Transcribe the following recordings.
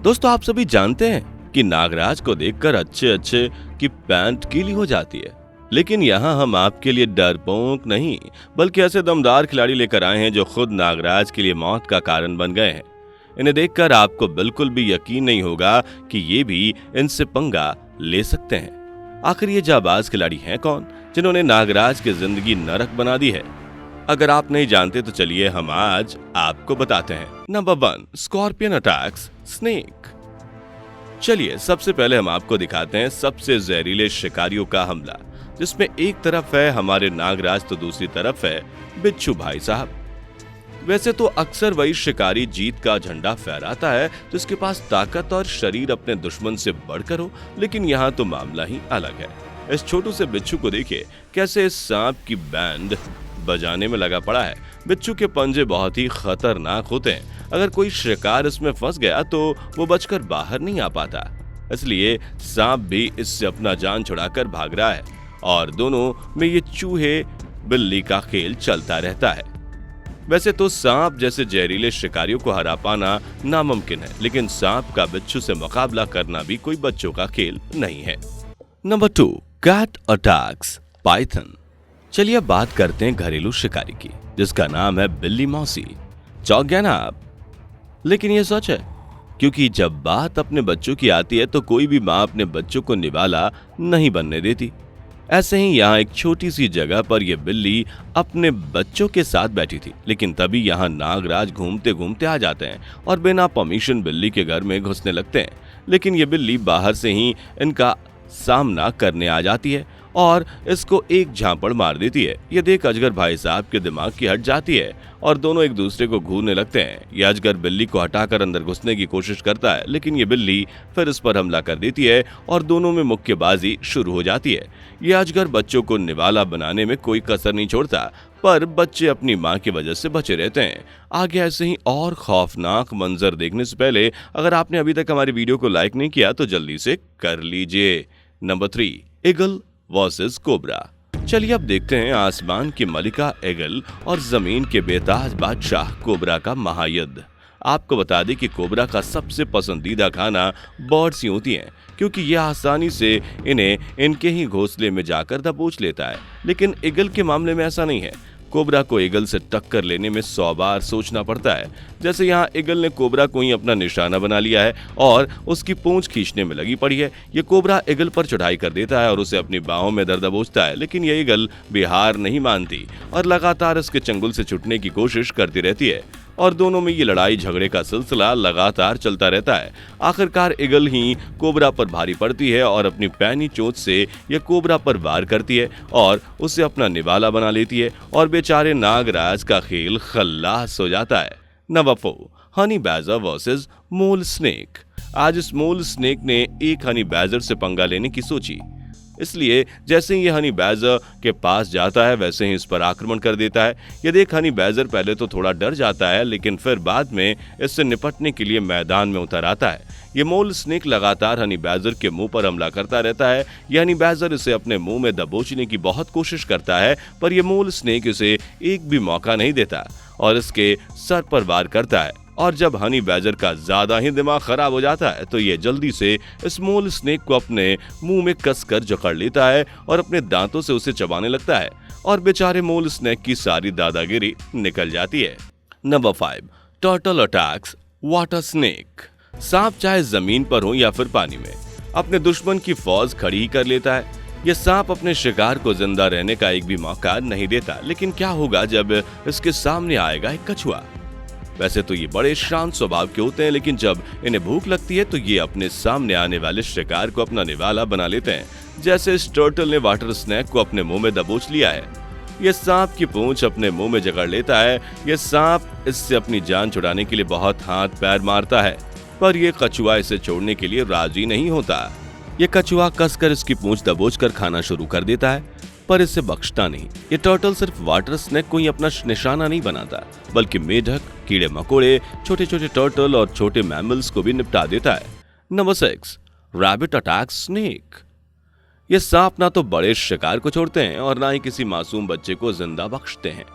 दोस्तों, आप सभी जानते हैं कि नागराज को देखकर अच्छे अच्छे की पैंट गीली हो जाती है, लेकिन यहाँ हम आपके लिए डरपोक नहीं बल्कि ऐसे दमदार खिलाड़ी लेकर आए हैं जो खुद नागराज के लिए मौत का कारण बन गए हैं। इन्हें देखकर आपको बिल्कुल भी यकीन नहीं होगा कि ये भी इनसे पंगा ले सकते हैं। आखिर ये जाबाज खिलाड़ी हैं कौन जिन्होंने नागराज की जिंदगी नरक बना दी है? अगर आप नहीं जानते तो चलिए हम आज आपको बताते हैं। Number 1, scorpion attacks snake. चलिए सबसे पहले हम आपको दिखाते हैं सबसे जहरीले शिकारियों का हमला, जिसमें एक तरफ है हमारे नागराज तो दूसरी तरफ है बिच्छू भाई साहब। वैसे तो अक्सर वही शिकारी जीत का झंडा फहराता है जिसके पास ताकत और शरीर अपने दुश्मन से बढ़कर हो, लेकिन यहाँ तो मामला ही अलग है। इस छोटू से बिच्छू को देखिए कैसे इस सांप की बैंड बजाने में लगा पड़ा है। बिच्छू के पंजे बहुत ही खतरनाक होते हैं। अगर कोई शिकार इसमें फंस गया तो वो बचकर बाहर नहीं आ पाता, इसलिए सांप भी इससे अपना जान छुड़ाकर भाग रहा है और दोनों में ये चूहे बिल्ली का खेल चलता रहता है। वैसे तो सांप जैसे जहरीले शिकारियों को हरा पाना नामुमकिन है, लेकिन सांप का बिच्छू से मुकाबला करना भी कोई बच्चों का खेल नहीं है। Number 2, cat attacks python. चलिए अब बात करते हैं घरेलू शिकारी की, जिसका नाम है बिल्ली मौसी। चौंक गया ना आप? लेकिन ये सच है, क्योंकि जब बात अपने बच्चों की आती है तो कोई भी माँ अपने बच्चों को निवाला नहीं बनने देती। ऐसे ही यहाँ एक छोटी सी जगह पर यह बिल्ली अपने बच्चों के साथ बैठी थी, लेकिन तभी यहाँ नागराज घूमते घूमते आ जाते हैं और बिना परमिशन बिल्ली के घर में घुसने लगते हैं। लेकिन ये बिल्ली बाहर से ही इनका सामना करने आ जाती है और इसको एक झापड़ मार देती है। ये देख अजगर भाई साहब के दिमाग की हट जाती है और दोनों एक दूसरे को घूरने लगते हैं। ये अजगर बिल्ली को हटाकर अंदर घुसने की कोशिश करता है, लेकिन ये बिल्ली फिर इस पर हमला कर देती है और दोनों में मुक्केबाजी शुरू हो जाती है। ये अजगर बच्चों को निवाला बनाने में कोई कसर नहीं छोड़ता, पर बच्चे अपनी मां की वजह से बचे रहते हैं। आगे ऐसे ही और खौफनाक मंजर देखने से पहले अगर आपने अभी तक हमारी वीडियो को लाइक नहीं किया तो जल्दी से कर लीजिए। Number 3, eagle versus cobra. चलिए अब देखते हैं आसमान की मलिका ईगल और जमीन के बेताज बादशाह कोबरा का महायुद्ध। आपको बता दें कि कोबरा का सबसे पसंदीदा खाना बर्ड्स ही होती हैं, क्योंकि यह आसानी से इन्हें इनके ही घोंसले में जाकर दबोच लेता है। लेकिन ईगल के मामले में ऐसा नहीं है। कोबरा को ईगल से टक्कर लेने में 100 बार सोचना पड़ता है। जैसे यहाँ ईगल ने कोबरा को ही अपना निशाना बना लिया है और उसकी पूंछ खींचने में लगी पड़ी है। ये कोबरा ईगल पर चढ़ाई कर देता है और उसे अपनी बाहों में दर्द दबोचता है, लेकिन ये ईगल भी हार नहीं मानती और लगातार इसके चंगुल से छूटने की कोशिश करती रहती है और दोनों में ये लड़ाई झगड़े का सिलसिला लगातार चलता रहता है। आखिरकार ईगल ही कोबरा पर भारी पड़ती है और अपनी पैनी चोंच से यह कोबरा पर वार करती है और उसे अपना निवाला बना लेती है और बेचारे नागराज का खेल खल्लास हो जाता है। नंबर 4, हनी बैजर वर्सेस मोल स्नेक। आज इस मोल स्नेक ने एक हनी बैजर से पंगा लेने की सोची, इसलिए जैसे ही ये हनी बैजर के पास जाता है वैसे ही इस पर आक्रमण कर देता है। ये देख हनी बैजर पहले तो थोड़ा डर जाता है, लेकिन फिर बाद में इससे निपटने के लिए मैदान में उतर आता है। ये मोल स्नेक लगातार हनी बैजर के मुंह पर हमला करता रहता है। ये हनी बैजर इसे अपने मुंह में दबोचने की बहुत कोशिश करता है, पर यह मोल स्नेक इसे एक भी मौका नहीं देता और इसके सर पर वार करता है। और जब हनी बैजर का ज्यादा ही दिमाग खराब हो जाता है तो ये जल्दी से इस मोल स्नेक को अपने मुंह में कसकर जकड़ लेता है और अपने दांतों से उसे चबाने लगता है और बेचारे मोल स्नेक की सारी दादागिरी निकल जाती है। Number 5, turtle attacks water snake. सांप चाहे जमीन पर हो या फिर पानी में अपने दुश्मन की फौज खड़ी ही कर लेता है। यह सांप अपने शिकार को जिंदा रहने का एक भी मौका नहीं देता, लेकिन क्या होगा जब इसके सामने आएगा एक कछुआ। वैसे तो ये बड़े शांत स्वभाव के होते हैं, लेकिन जब इन्हें भूख लगती है तो ये अपने सामने आने वाले शिकार को अपना निवाला बना लेते हैं। जैसे इस टर्टल ने वाटर स्नेक को अपने मुंह में दबोच लिया है। ये सांप की पूंछ अपने मुंह में जकड़ लेता है। ये सांप इससे अपनी जान छुड़ाने के लिए बहुत हाथ पैर मारता है, पर यह कछुआ इसे छोड़ने के लिए राजी नहीं होता। ये कछुआ कसकर इसकी पूंछ दबोचकर खाना शुरू कर देता है, पर इसे बख्शता नहीं। ये टर्टल सिर्फ वाटर स्नेक को ही अपना निशाना नहीं बनाता, बल्कि मेढक, कीड़े मकोड़े, छोटे छोटे टर्टल और छोटे मैमल्स को भी निपटा देता है। Number 6, rabbit attacks snake. ये सांप ना तो बड़े शिकार को छोड़ते हैं और ना ही किसी मासूम बच्चे को जिंदा बख्शते हैं।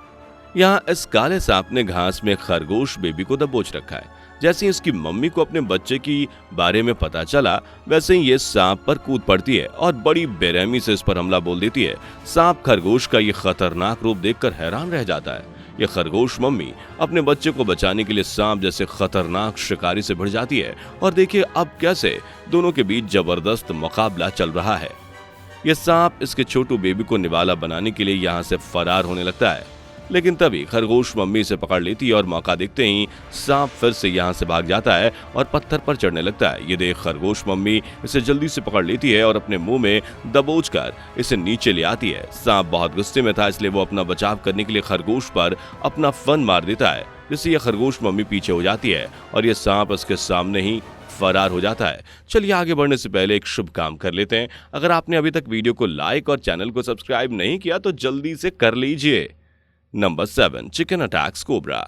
यहाँ इस काले सांप ने घास में खरगोश बेबी को दबोच रखा है, जैसे ही इसकी मम्मी को अपने बच्चे की बारे में पता चला, वैसे ही ये सांप पर कूद पड़ती है और बड़ी बेरहमी से इस पर हमला बोल देती है। सांप खरगोश का ये खतरनाक रूप देखकर हैरान रह जाता है। ये खरगोश मम्मी अपने बच्चे को बचाने के लिए सांप जैसे खतरनाक शिकारी से भिड़ जाती है और देखिए अब कैसे दोनों के बीच जबरदस्त मुकाबला चल रहा है। ये सांप इसके छोटू बेबी को निवाला बनाने के लिए यहाँ से फरार होने लगता है, लेकिन तभी खरगोश मम्मी इसे पकड़ लेती है और मौका देखते ही सांप फिर से यहाँ से भाग जाता है और पत्थर पर चढ़ने लगता है। ये देख खरगोश मम्मी इसे जल्दी से पकड़ लेती है और अपने मुंह में दबोचकर इसे नीचे ले आती है। सांप बहुत गुस्से में था, इसलिए वो अपना बचाव करने के लिए खरगोश पर अपना फन मार देता है, जिससे यह खरगोश मम्मी पीछे हो जाती है और यह सांप उसके सामने ही फरार हो जाता है। चलिए आगे बढ़ने से पहले एक शुभ काम कर लेते हैं। अगर आपने अभी तक वीडियो को लाइक और चैनल को सब्सक्राइब नहीं किया तो जल्दी से कर लीजिए। Number 7, chicken attacks cobra.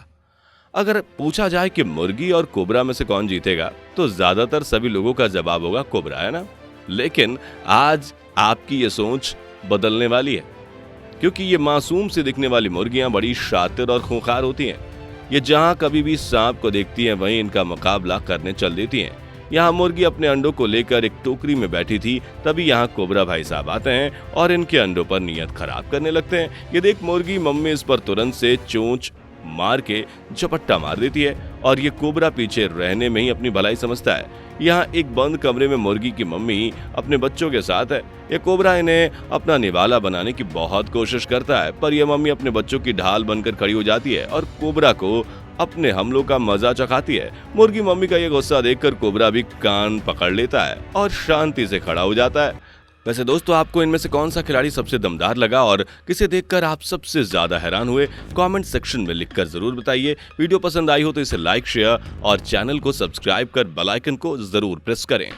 अगर पूछा जाए कि मुर्गी और कोबरा में से कौन जीतेगा तो ज्यादातर सभी लोगों का जवाब होगा कोबरा, है ना। लेकिन आज आपकी ये सोच बदलने वाली है, क्योंकि ये मासूम से दिखने वाली मुर्गियां बड़ी शातिर और खूंखार होती हैं। ये जहां कभी भी सांप को देखती हैं वहीं इनका मुकाबला करने चल देती हैं। यहाँ मुर्गी अपने अंडों को लेकर एक टोकरी में बैठी थी, तभी यहाँ कोबरा भाई साहब आते हैं और इनके अंडों पर नियत खराब करने लगते हैं। ये देख मुर्गी मम्मी इस पर तुरंत से चोंच मार के झपट्टा मार देती है और ये कोबरा पीछे रहने में ही अपनी भलाई समझता है। यहाँ एक बंद कमरे में मुर्गी की मम्मी अपने बच्चों के साथ है। ये कोबरा इन्हें अपना निवाला बनाने की बहुत कोशिश करता है, पर यह मम्मी अपने बच्चों की ढाल बनकर खड़ी हो जाती है और कोबरा को अपने हमलों का मजा चखाती है। मुर्गी मम्मी का ये गुस्सा देखकर कोबरा भी कान पकड़ लेता है और शांति से खड़ा हो जाता है। वैसे दोस्तों, आपको इनमें से कौन सा खिलाड़ी सबसे दमदार लगा और किसे देखकर आप सबसे ज्यादा हैरान हुए, कमेंट सेक्शन में लिखकर जरूर बताइए। वीडियो पसंद आई हो तो इसे लाइक, शेयर और चैनल को सब्सक्राइब कर बेल आइकन को जरूर प्रेस करें।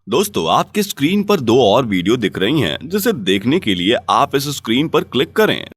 दोस्तों, आपके स्क्रीन पर 2 और वीडियो दिख रही हैं, जिसे देखने के लिए आप इस स्क्रीन पर क्लिक करें।